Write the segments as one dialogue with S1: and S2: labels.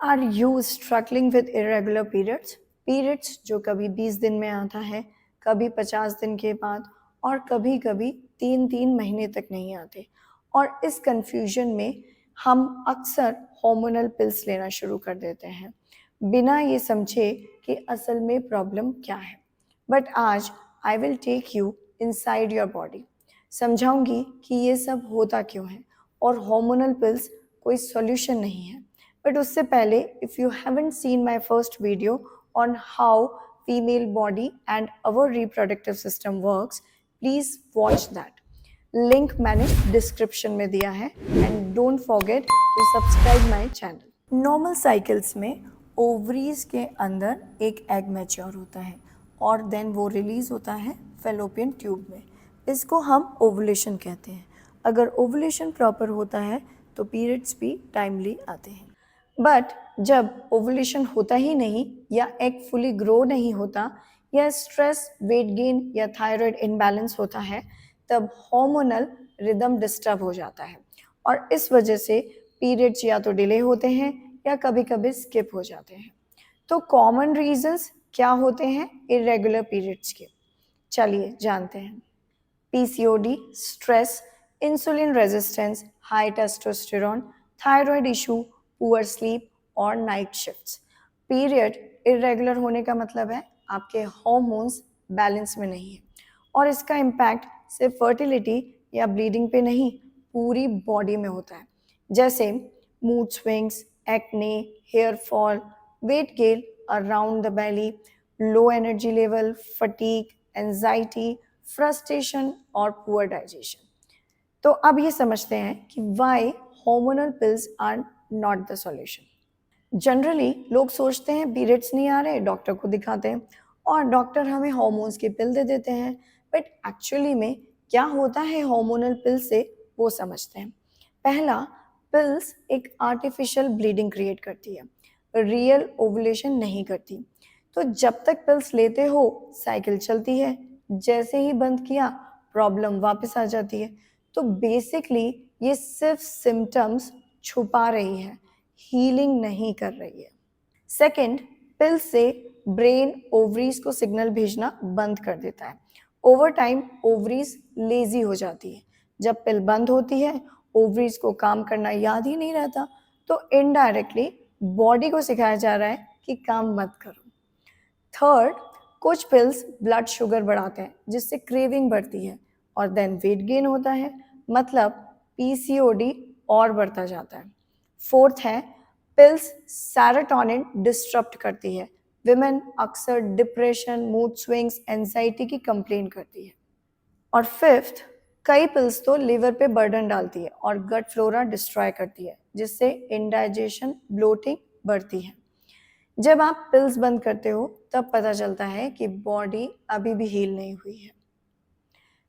S1: Are you struggling with irregular periods? Periods जो कभी 20 दिन में आता है, कभी 50 दिन के बाद और कभी कभी 3-3 महीने तक नहीं आते। और इस कंफ्यूजन में हम अक्सर हार्मोनल पिल्स लेना शुरू कर देते हैं बिना ये समझे कि असल में प्रॉब्लम क्या है। बट आज I will take you inside your body, समझाऊंगी कि ये सब होता क्यों है और हार्मोनल पिल्स कोई सॉल्यूशन नहीं है। बट उससे पहले, if you haven't seen my first video on how female body and our reproductive system works, please watch that. Link मैंने डिस्क्रिप्शन में दिया है and don't forget to subscribe my channel. Normal cycles में ovaries के अंदर एक egg mature होता है और देन वो रिलीज होता है फैलोपियन ट्यूब में। इसको हम ओवुलेशन कहते हैं। अगर ओवुलेशन प्रॉपर होता है तो पीरियड्स भी टाइमली आते हैं। बट जब ओवुलेशन होता ही नहीं या एग फुली ग्रो नहीं होता या स्ट्रेस, वेट गेन या थायराइड इम्बैलेंस होता है, तब हार्मोनल रिदम डिस्टर्ब हो जाता है और इस वजह से पीरियड्स या तो डिले होते हैं या कभी कभी स्किप हो जाते हैं। तो कॉमन रीजंस क्या होते हैं इरेगुलर पीरियड्स के? चलिए जानते हैं। PCOD, stress, insulin resistance, high testosterone, thyroid issue, poor sleep और नाइट शिफ्ट्स। पीरियड इरेगुलर होने का मतलब है आपके हार्मोन्स बैलेंस में नहीं है और इसका इम्पैक्ट सिर्फ फर्टिलिटी या ब्लीडिंग पे नहीं, पूरी बॉडी में होता है। जैसे mood swings, acne, hair fall, weight gain around the belly, low energy level, fatigue, anxiety, frustration और पुअर डाइजेशन। तो अब ये समझते हैं कि why hormonal pills are not the solution. Generally लोग सोचते हैं पीरियड्स नहीं आ रहे, डॉक्टर को दिखाते हैं और डॉक्टर हमें हार्मोन्स की पिल दे देते हैं। बट एक्चुअली में क्या होता है हार्मोनल पिल से, वो समझते हैं। पहला, पिल्स एक आर्टिफिशियल ब्लीडिंग क्रिएट करती है, रियल ओवुलेशन नहीं करती। तो जब तक पिल्स लेते हो साइकिल चलती है, जैसे ही बंद किया प्रॉब्लम वापस आ जाती है। तो बेसिकली ये सिर्फ सिम्टम्स छुपा रही है, हीलिंग नहीं कर रही है। सेकंड, पिल से ब्रेन ओवरीज को सिग्नल भेजना बंद कर देता है। ओवर टाइम ओवरीज लेजी हो जाती है। जब पिल बंद होती है ओवरीज को काम करना याद ही नहीं रहता, तो इनडायरेक्टली बॉडी को सिखाया जा रहा है कि काम मत करो। थर्ड, कुछ पिल्स ब्लड शुगर बढ़ाते हैं जिससे क्रेविंग बढ़ती है और देन वेट गेन होता है, मतलब पीसीओडी और बढ़ता जाता है। फोर्थ है, पिल्स सेरोटोनिन डिस्टर्ब करती है। विमेन अक्सर डिप्रेशन, मूड स्विंग्स, एंजाइटी की कंप्लेन करती है। और फिफ्थ, कई पिल्स तो लिवर पे बर्डन डालती है और गट फ्लोरा डिस्ट्रॉय करती है जिससे इंडाइजेशन, ब्लोटिंग बढ़ती है। जब आप पिल्स बंद करते हो तब पता चलता है कि बॉडी अभी भी हील नहीं हुई है।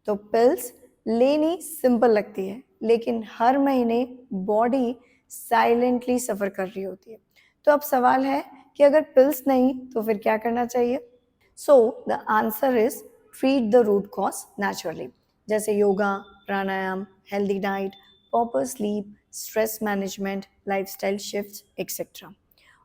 S1: तो पिल्स लेनी सिंपल लगती है लेकिन हर महीने बॉडी साइलेंटली सफर कर रही होती है। तो अब सवाल है कि अगर पिल्स नहीं तो फिर क्या करना चाहिए? So the answer is treat the root cause naturally, जैसे yoga, pranayama, healthy diet, proper sleep, stress management, lifestyle shifts etcetera.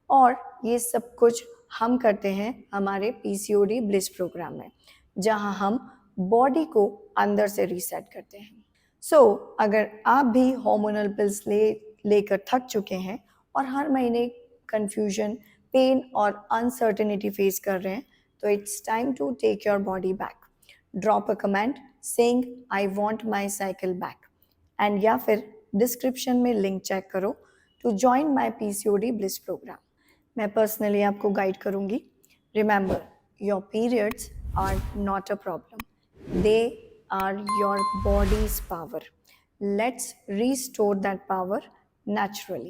S1: और ये सब कुछ हम करते हैं हमारे पीसीओडी ब्लिस प्रोग्राम में, जहां हम बॉडी को अंदर से रीसेट करते हैं। सो अगर आप भी हार्मोनल पिल्स लेकर थक चुके हैं और हर महीने कंफ्यूजन, पेन और अनसर्टेनिटी फेस कर रहे हैं, तो it's time to take your body back. Drop a comment saying I want my cycle back, and या फिर डिस्क्रिप्शन में लिंक चेक करो to join my PCOD bliss programme. मैं पर्सनली आपको गाइड करूंगी। Remember, your periods are not a problem, they are your body's power. Let's restore that power naturally.